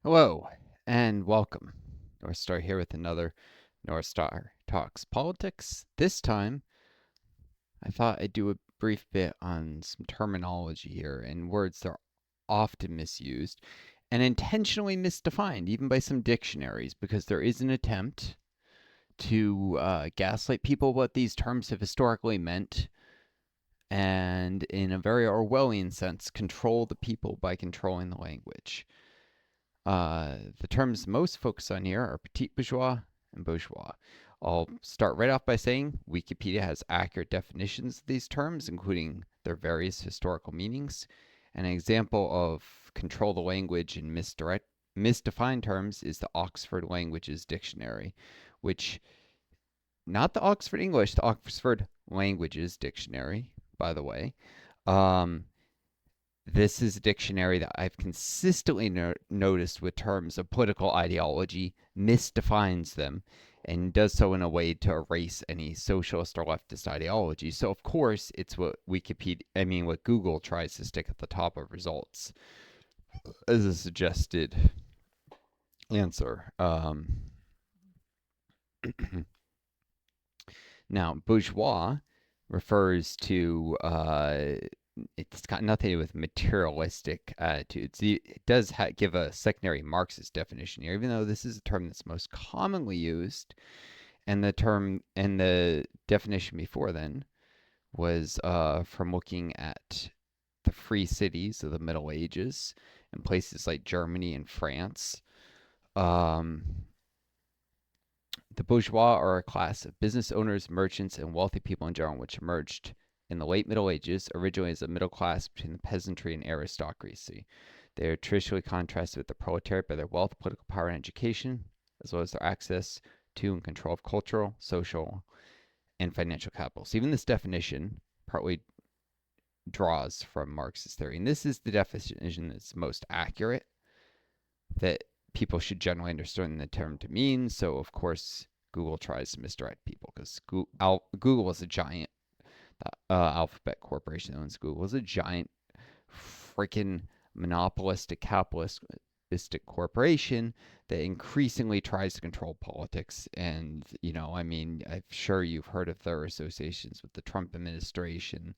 Hello and welcome. Northstar here with another Northstar Talks Politics. This time, I thought I'd do a brief bit on some terminology here and words that are often misused and intentionally misdefined, even by some dictionaries, because there is an attempt to gaslight people what these terms have historically meant and, in a very Orwellian sense, control the people by controlling the language. The terms most focused on here are petit bourgeois and bourgeois. I'll start right off by saying Wikipedia has accurate definitions of these terms, including their various historical meanings. An example of control the language in misdefined terms is the Oxford Languages Dictionary, which, not the Oxford English, the Oxford Languages Dictionary, by the way. Um, this is a dictionary that I've consistently noticed with terms of political ideology misdefines them and does so in a way to erase any socialist or leftist ideology. So of course, it's what what Google tries to stick at the top of results as a suggested answer. Now, bourgeois refers to it's got nothing to do with materialistic attitudes. It does give a secondary Marxist definition here, even though this is a term that's most commonly used, and the definition before then was from looking at the free cities of the Middle Ages in places like Germany and France. Um, The bourgeois are a class of business owners, merchants, and wealthy people in general, which emerged in the late Middle Ages, originally as a middle class between the peasantry and aristocracy. They are traditionally contrasted with the proletariat by their wealth, political power, and education, as well as their access to and control of cultural, social, and financial capital. So even this definition partly draws from Marxist theory. And this is the definition that's most accurate, that people should generally understand the term to mean. So, of course, Google tries to misdirect people because Google is a giant Alphabet Corporation that owns Google is a giant freaking monopolistic capitalistic corporation that increasingly tries to control politics. And, I'm sure you've heard of their associations with the Trump administration.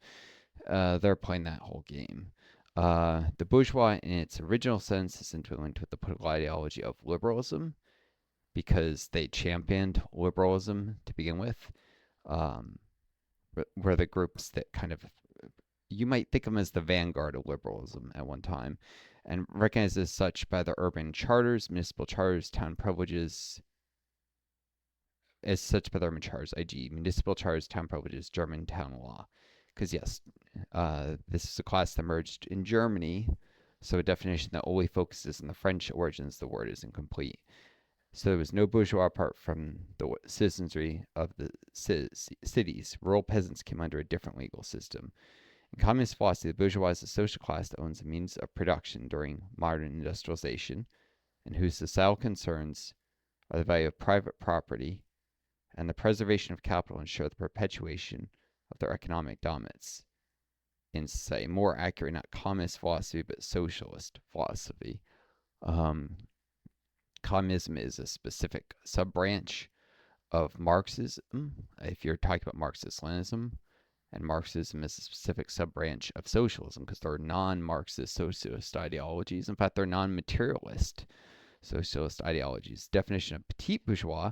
They're playing that whole game. The bourgeois, in its original sense, is interlinked with the political ideology of liberalism because they championed liberalism to begin with. Um, were the groups that kind of, you might think of them as the vanguard of liberalism at one time, and recognized as such by the urban charters, municipal charters, town privileges, as such by the urban charters, i.g., municipal charters, town privileges, German town law. Because, yes, this is a class that emerged in Germany, so a definition that only focuses on the French origins of the word is incomplete. So there was no bourgeois apart from the citizenry of the cities. Rural peasants came under a different legal system. In communist philosophy, the bourgeois is a social class that owns the means of production during modern industrialization, and whose societal concerns are the value of private property and the preservation of capital ensure the perpetuation of their economic dominance in society. More accurate, not communist philosophy, but socialist philosophy. Um, Communism is a specific sub-branch of Marxism, if you're talking about Marxist-Leninism, and Marxism is a specific sub-branch of socialism because they're non-Marxist socialist ideologies. In fact, they're non-materialist socialist ideologies. Definition of petit bourgeois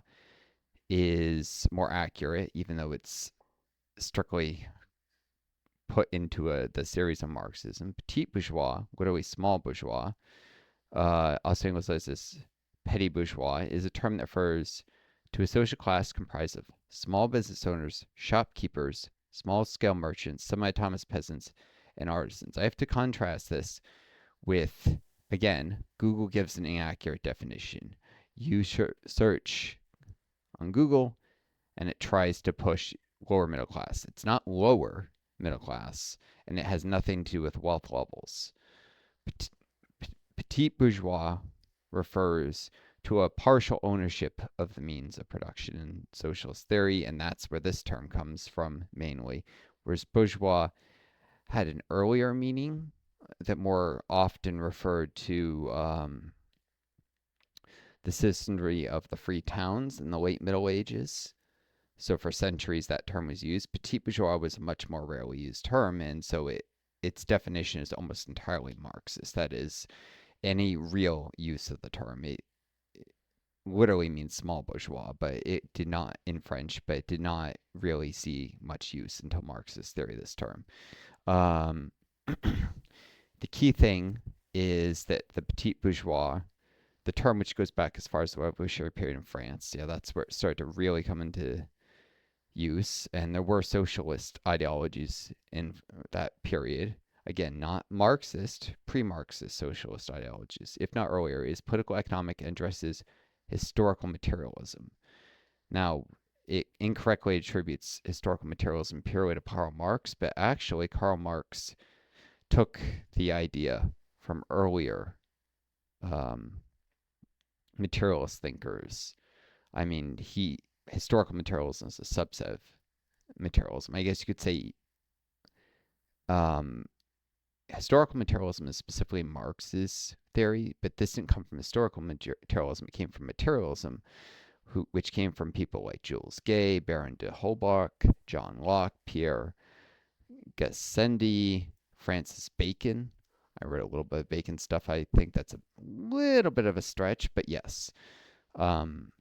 is more accurate, even though it's strictly put into the series of Marxism. Petit bourgeois, literally small bourgeois, also anglicized as petit bourgeois, is a term that refers to a social class comprised of small business owners, shopkeepers, small-scale merchants, semi-autonomous peasants, and artisans. I have to contrast this with, again, Google gives an inaccurate definition. You search on Google, and it tries to push lower middle class. It's not lower middle class, and it has nothing to do with wealth levels. Petit bourgeois refers to a partial ownership of the means of production in socialist theory, and that's where this term comes from mainly. Whereas bourgeois had an earlier meaning that more often referred to the citizenry of the free towns in the late Middle Ages. So for centuries that term was used. Petit bourgeois was a much more rarely used term, and so its definition is almost entirely Marxist. That is, any real use of the term. It literally means small bourgeois, but it did not in French, but it did not really see much use until Marxist theory of this term. Um, the key thing is that the petit bourgeois, the term which goes back as far as the revolutionary period in France, yeah, that's where it started to really come into use, and there were socialist ideologies in that period. Again, not Marxist, pre-Marxist socialist ideologies, if not earlier, is political economic and addresses historical materialism. Now, it incorrectly attributes historical materialism purely to Karl Marx, but actually Karl Marx took the idea from earlier um, materialist thinkers. I mean, historical materialism is a subset of materialism. I guess you could say um, historical materialism is specifically Marx's theory, but this didn't come from historical materialism. It came from materialism, which came from people like Jules Gay, Baron de Holbach, John Locke, Pierre Gassendi, Francis Bacon. I read a little bit of Bacon stuff. I think that's a little bit of a stretch, but yes. Um,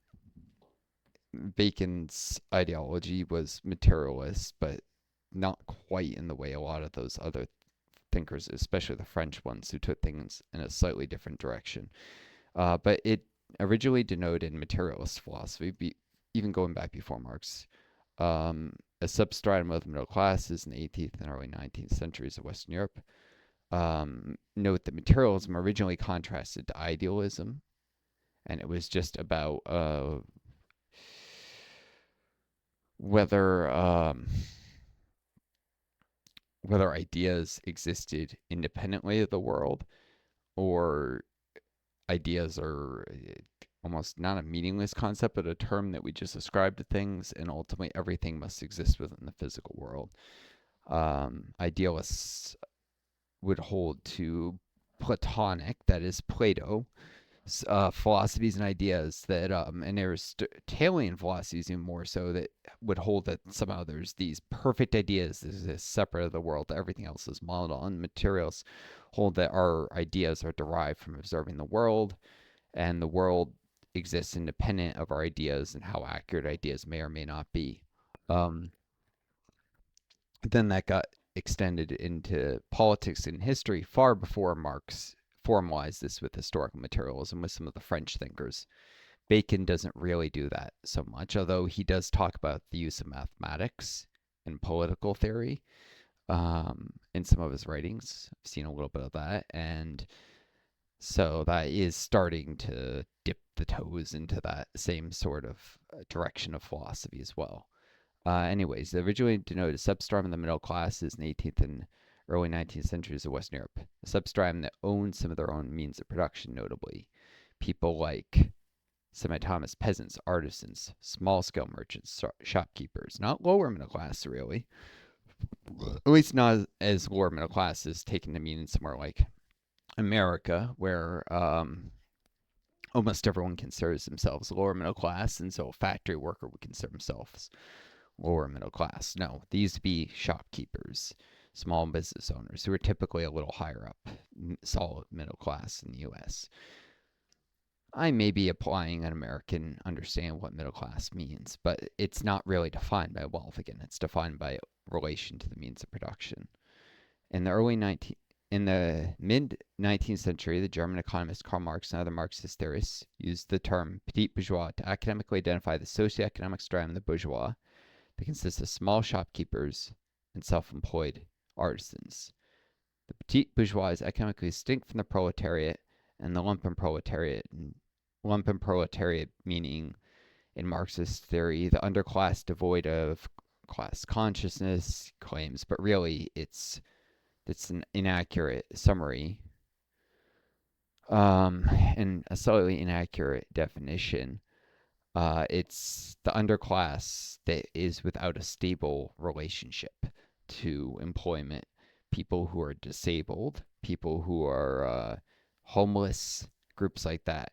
Bacon's ideology was materialist, but not quite in the way a lot of those other thinkers, especially the French ones, who took things in a slightly different direction. But it originally denoted materialist philosophy, even going back before Marx, a substratum of the middle classes in the 18th and early 19th centuries of Western Europe. Note that materialism originally contrasted to idealism, and it was just about whether whether ideas existed independently of the world, or ideas are almost not a meaningless concept, but a term that we just ascribe to things, and ultimately everything must exist within the physical world. Idealists would hold to Platonic, that is Plato, philosophies and ideas that, and Aristotelian philosophies even more so, that would hold that somehow there's these perfect ideas that exist separate of the world, that everything else is modeled on. Materials hold that our ideas are derived from observing the world, and the world exists independent of our ideas and how accurate ideas may or may not be. Um, then that got extended into politics and history far before Marx formalized this with historical materialism with some of the French thinkers. Bacon doesn't really do that so much, although he does talk about the use of mathematics and political theory in some of his writings. I've seen a little bit of that, and so that is starting to dip the toes into that same sort of direction of philosophy as well. Anyways, they originally denoted a substratum of the middle classes in the 18th and early 19th centuries of Western Europe, a substratum that owned some of their own means of production, notably people like semi-autonomous peasants, artisans, small-scale merchants, shopkeepers, not lower middle class really, at least not as lower middle class as taken to mean somewhere like America, where almost everyone considers themselves lower middle class, and so a factory worker would consider themselves lower middle class. No, these would be shopkeepers, small business owners, who are typically a little higher up, solid middle class in the U.S. I may be applying an American understanding of what middle class means, but it's not really defined by wealth. Again, it's defined by relation to the means of production. In the mid 19th century, the German economist Karl Marx and other Marxist theorists used the term petit bourgeois to academically identify the socioeconomic stratum of the bourgeois that consists of small shopkeepers and self-employed artisans. The petit bourgeois is economically distinct from the proletariat and the lumpenproletariat. Lumpenproletariat meaning, in Marxist theory, the underclass devoid of class consciousness claims, but really it's an inaccurate summary and a slightly inaccurate definition. It's the underclass that is without a stable relationship to employment. People who are disabled, people who are homeless, groups like that.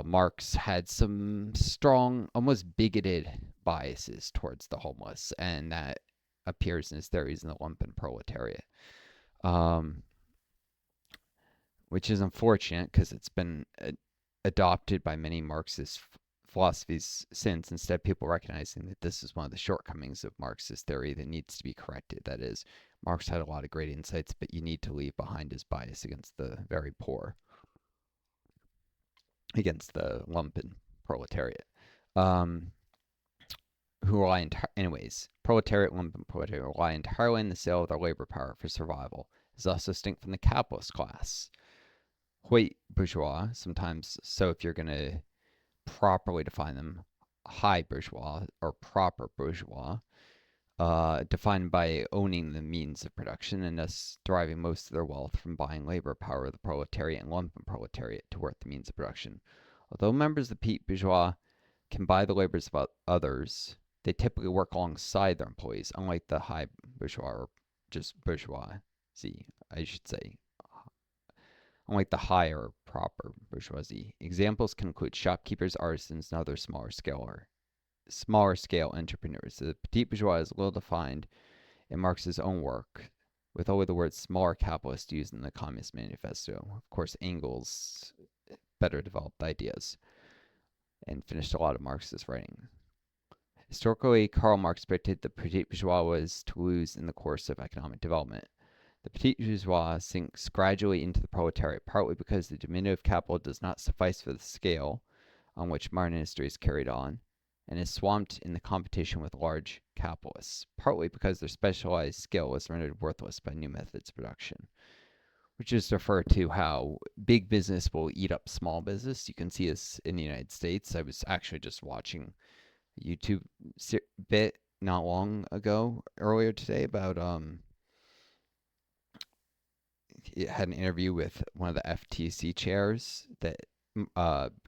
Marx had some strong, almost bigoted biases towards the homeless, and that appears in his theories in the lumpen proletariat, um, which is unfortunate because it's been adopted by many Marxist philosophies since. Instead, people recognizing that this is one of the shortcomings of Marxist theory that needs to be corrected. That is, Marx had a lot of great insights, but you need to leave behind his bias against the very poor, against the lumpen proletariat. Um, who rely anyways, proletariat, lumpen proletariat rely entirely on the sale of their labor power for survival, is thus distinct from the capitalist class. Hoi bourgeois, sometimes, so if you're going to properly define them, high bourgeois or proper bourgeois, defined by owning the means of production and thus deriving most of their wealth from buying labor power of the proletariat and lumpen proletariat to work the means of production. Although members of the petite bourgeois can buy the labors of others, they typically work alongside their employees, unlike the high bourgeois or just bourgeoisie, I should say, unlike the higher proper bourgeoisie. Examples can include shopkeepers, artisans, and other smaller scale entrepreneurs. The petite bourgeois is little defined in Marx's own work, with only the word smaller capitalist used in the Communist Manifesto. Of course, Engels better developed ideas and finished a lot of Marxist writing. Historically, Karl Marx predicted the petite bourgeois was to lose in the course of economic development. The petite bourgeois sinks gradually into the proletariat, partly because the diminutive capital does not suffice for the scale on which modern industry is carried on, and is swamped in the competition with large capitalists, partly because their specialized skill is rendered worthless by new methods of production. Which is to refer to how big business will eat up small business. You can see this in the United States. I was actually just watching a YouTube bit not long ago, earlier today, about it had an interview with one of the FTC chairs that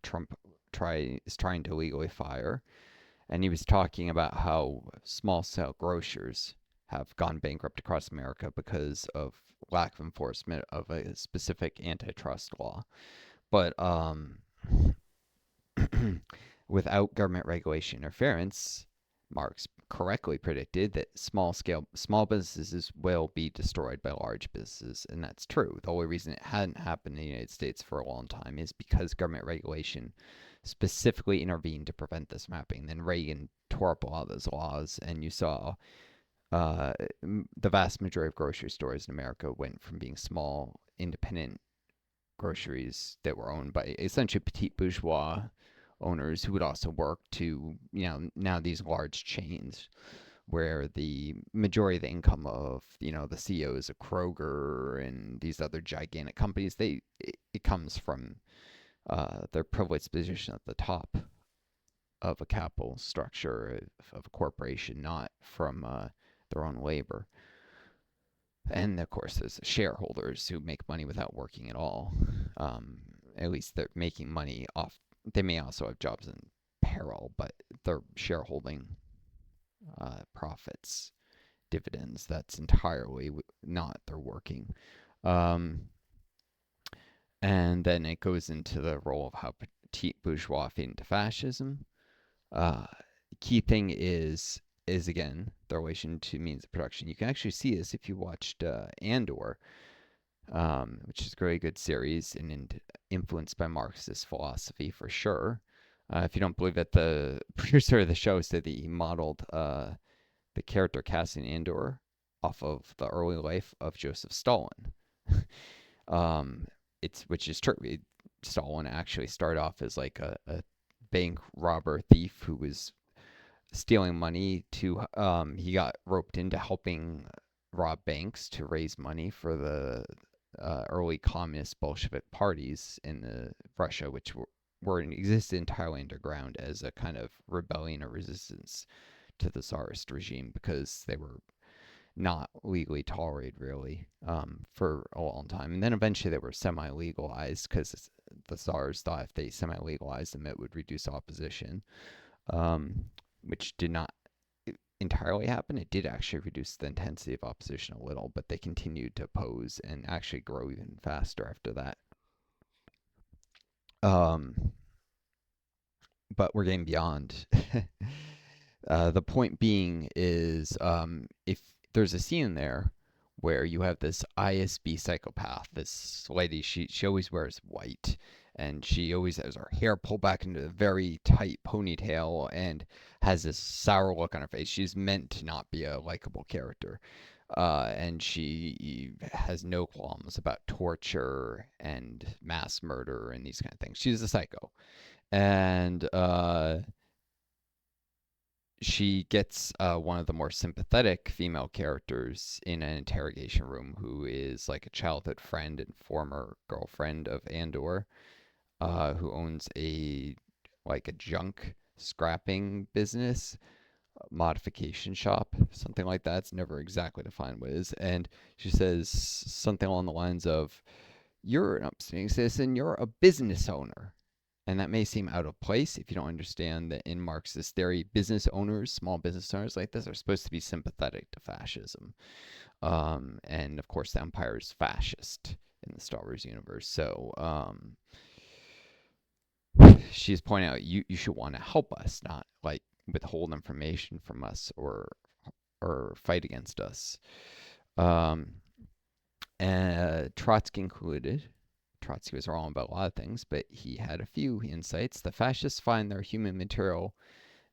Trump is trying to legally fire, and he was talking about how small scale grocers have gone bankrupt across America because of lack of enforcement of a specific antitrust law. But without government regulation interference, Marx correctly predicted that small businesses will be destroyed by large businesses, and that's true. The only reason it hadn't happened in the United States for a long time is because government regulation specifically intervened to prevent this from happening. Then Reagan tore up a lot of those laws, and you saw uh, the vast majority of grocery stores in America went from being small, independent groceries that were owned by essentially petite bourgeois owners who would also work to, now these large chains where the majority of the income of, the CEOs of Kroger and these other gigantic companies, it comes from their privileged position at the top of a capital structure of a corporation, not from their own labor. And of course, there's shareholders who make money without working at all. Um, at least they're making money off. They may also have jobs in peril, but they're shareholding profits, dividends. That's entirely not their working. Um, and then it goes into the role of how petite bourgeois feed into fascism. Uh, Key thing is again the relation to means of production. You can actually see this if you watched Andor, which is a very good series and influenced by Marxist philosophy for sure. If you don't believe it, the producer of the show said that he modeled the character casting Andor off of the early life of Joseph Stalin. um, which is true. Stalin actually started off as like a bank robber thief who was stealing money to he got roped into helping rob banks to raise money for the early communist Bolshevik parties in Russia, which existed entirely underground as a kind of rebellion or resistance to the Tsarist regime because they were not legally tolerated really for a long time. And then eventually they were semi-legalized because the Tsars thought if they semi-legalized them, it would reduce opposition, which did not entirely happen. It did actually reduce the intensity of opposition a little, but they continued to oppose and actually grow even faster after that. Um, but we're getting beyond. The point being is, if there's a scene in there where you have this ISB psychopath, this lady, she always wears white, and she always has her hair pulled back into a very tight ponytail and has this sour look on her face. She's meant to not be a likable character. And she has no qualms about torture and mass murder and these kind of things. She's a psycho. And she gets one of the more sympathetic female characters in an interrogation room who is like a childhood friend and former girlfriend of Andor, who owns a junk scrapping business, modification shop, something like that. It's never exactly defined what it is. And she says something along the lines of, "You're an upstanding citizen, you're a business owner." And that may seem out of place if you don't understand that in Marxist theory, business owners, small business owners like this, are supposed to be sympathetic to fascism. And of course, the Empire is fascist in the Star Wars universe. So she's pointing out you should want to help us, not like withhold information from us or fight against us. Um, and Trotsky included. Trotsky was wrong about a lot of things, but he had a few insights. The fascists find their human material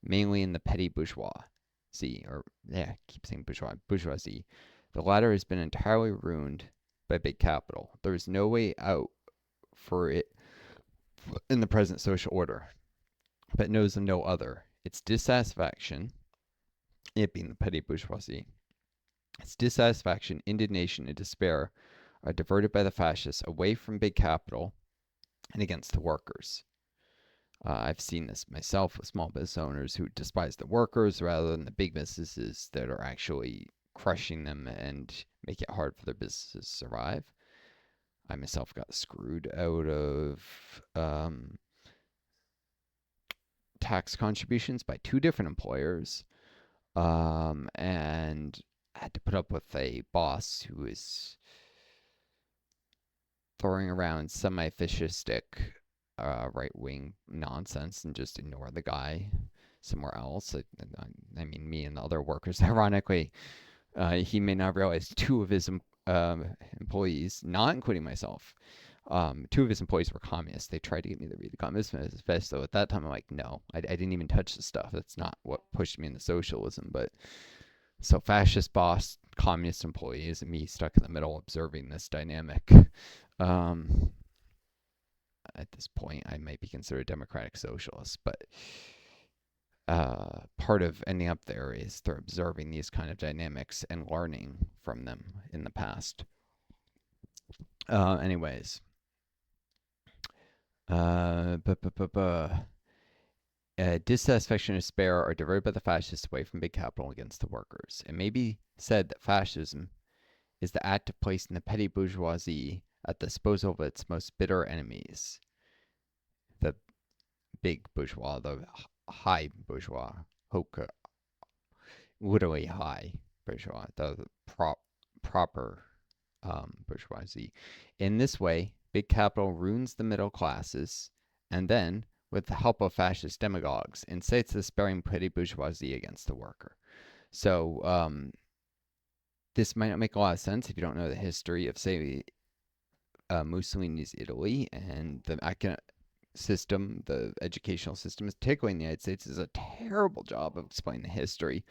mainly in the petty bourgeoisie, or yeah, I keep saying bourgeoisie. The latter has been entirely ruined by big capital. There is no way out for it in the present social order, but knows of no other. Its dissatisfaction, it being the petty bourgeoisie, its dissatisfaction, indignation, and despair are diverted by the fascists away from big capital and against the workers. I've seen this myself with small business owners who despise the workers rather than the big businesses that are actually crushing them and make it hard for their businesses to survive. I myself got screwed out of tax contributions by two different employers, and I had to put up with a boss who is throwing around semi-fascistic right-wing nonsense and just ignore the guy somewhere else. I mean, me and the other workers, ironically, he may not realize two of his employees, not including myself, two of his employees were communists. They tried to get me to read the Communist Manifesto. At that time, I'm like, no, I didn't even touch the stuff. That's not what pushed me into socialism. But so fascist boss, communist employees, and me stuck in the middle observing this dynamic. Um, at this point, I might be considered a democratic socialist, but part of ending up there is through observing these kind of dynamics and learning from them in the past. Anyways, dissatisfaction and despair are diverted by the fascists away from big capital against the workers. It may be said that fascism is the act of placing the petty bourgeoisie at the disposal of its most bitter enemies, the big bourgeois, the high bourgeois, literally high bourgeois, the proper bourgeoisie. In this way, big capital ruins the middle classes, and then, with the help of fascist demagogues, incites the despairing petty bourgeoisie against the worker. So, this might not make a lot of sense if you don't know the history of, say, Mussolini's Italy and the system, the educational system, particularly in the United States, is a terrible job of explaining the history.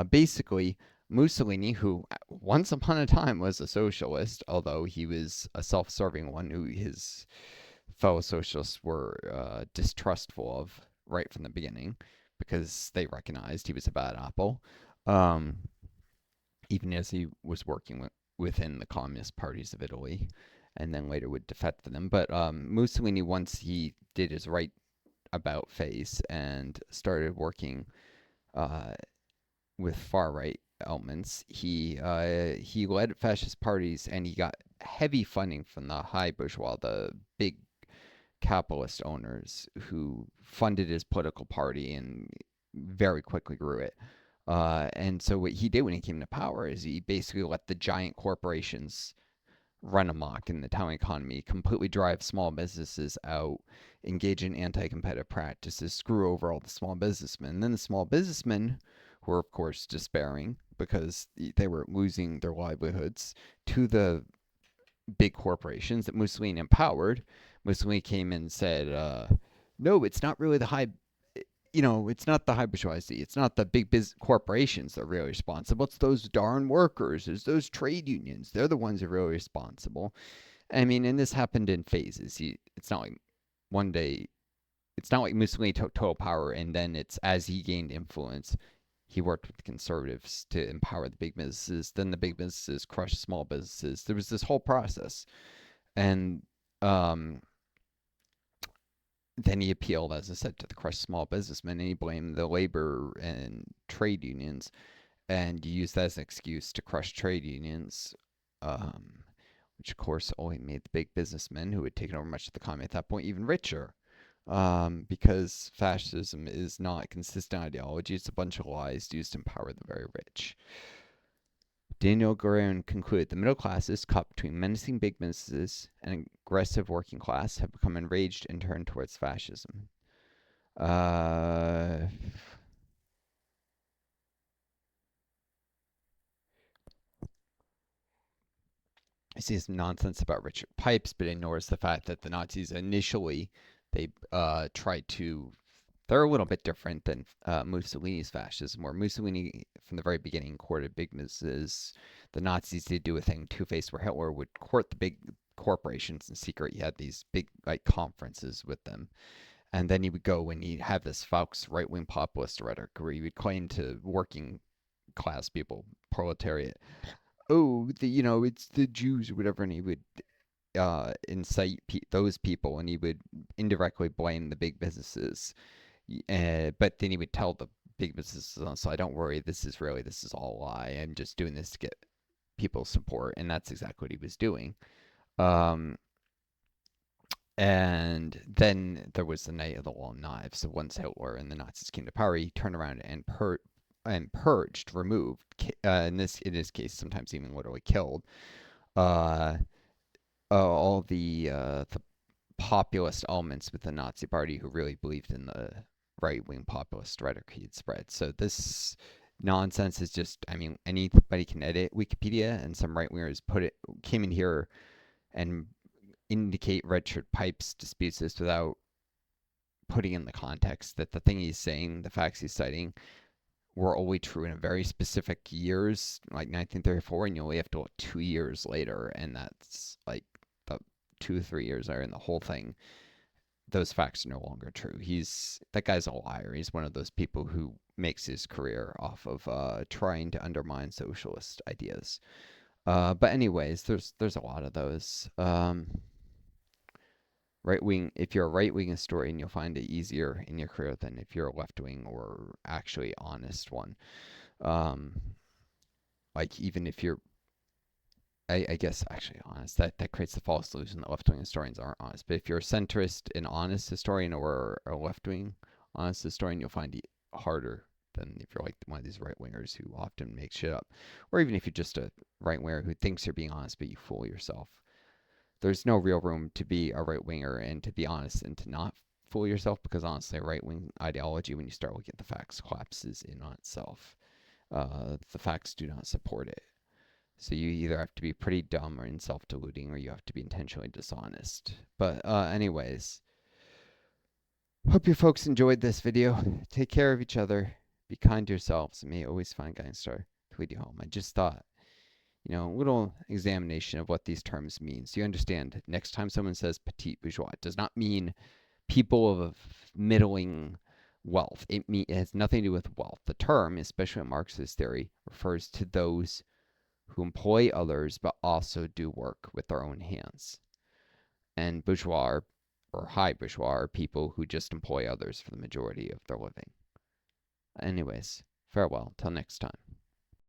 Basically, Mussolini, who once upon a time was a socialist, although he was a self-serving one who his fellow socialists were distrustful of right from the beginning because they recognized he was a bad apple, even as he was working within the communist parties of Italy and then later would defect to them. But Mussolini, once he did his right about face and started working with far right elements, he led fascist parties and he got heavy funding from the high bourgeois, the big capitalist owners who funded his political party and very quickly grew it. And so what he did when he came to power is he basically let the giant corporations run amok in the town economy, completely drive small businesses out, engage in anti-competitive practices, screw over all the small businessmen. And then the small businessmen, who were of course despairing because they were losing their livelihoods to the big corporations that Mussolini empowered. Mussolini came in and said, "No, it's not really it's not the high bourgeoisie. It's not the big business corporations that are really responsible. It's those darn workers. It's those trade unions. They're the ones that are really responsible." I mean, and this happened in phases. It's not like one day. It's not like Mussolini took total power and then it's as he gained influence, he worked with the conservatives to empower the big businesses. Then the big businesses crushed small businesses. There was this whole process, and um, then he appealed, as I said, to the crushed small businessmen, and he blamed the labor and trade unions, and he used that as an excuse to crush trade unions, um, which of course only made the big businessmen who had taken over much of the economy at that point even richer. Because fascism is not a consistent ideology, it's a bunch of lies used to empower the very rich. Daniel Guerin concluded the middle classes, caught between menacing big businesses and aggressive working class, have become enraged and turned towards fascism. I see some nonsense about Richard Pipes, but ignores the fact that the Nazis initially they tried to. They're a little bit different than Mussolini's fascism, where Mussolini, from the very beginning, courted big businesses. The Nazis did do a thing two-faced where Hitler would court the big corporations in secret. He had these big like conferences with them, and then he would go and he'd have this Foucault's right-wing populist rhetoric where he would claim to working class people, proletariat, oh, it's the Jews or whatever, and he would incite those people, and he would indirectly blame the big businesses. But then he would tell the big businesses on the side, "Don't worry, this is all a lie. I'm just doing this to get people's support," and that's exactly what he was doing. Um, and then there was the Night of the Long Knives. So once Hitler and the Nazis came to power, he turned around and purged, removed, in this case, sometimes even literally killed, uh, all the populist elements with the Nazi Party who really believed in the right wing populist rhetoric he had spread. So this nonsense is just, I mean, anybody can edit Wikipedia, and some right wingers came in here and indicate Richard Pipes disputes this without putting in the context that the thing he's saying, the facts he's citing, were only true in a very specific years, like 1934, and you only have to look 2 years later, and that's like the 2 or 3 years are in the whole thing. Those facts are no longer true. That guy's a liar. He's one of those people who makes his career off of trying to undermine socialist ideas. But anyways, there's a lot of those. Right wing. If you're a right wing historian, you'll find it easier in your career than if you're a left wing or actually honest one. Um, like even if you're I guess actually honest, that creates the false illusion that left wing historians aren't honest. But if you're a centrist and honest historian or a left wing honest historian, you'll find it harder than if you're like one of these right wingers who often make shit up. Or even if you're just a right winger who thinks you're being honest, but you fool yourself. There's no real room to be a right winger and to be honest and to not fool yourself, because honestly, right wing ideology, when you start looking at the facts, collapses in on itself. The facts do not support it. So you either have to be pretty dumb or self-deluding, or you have to be intentionally dishonest. But anyways, hope you folks enjoyed this video. Take care of each other. Be kind to yourselves. And may you always find guidance star to lead you home. I just thought, a little examination of what these terms mean. So you understand, next time someone says petite bourgeois, it does not mean people of middling wealth. It has nothing to do with wealth. The term, especially in Marxist theory, refers to those who employ others but also do work with their own hands. And bourgeois or high bourgeois are people who just employ others for the majority of their living. Anyways, farewell. Till next time.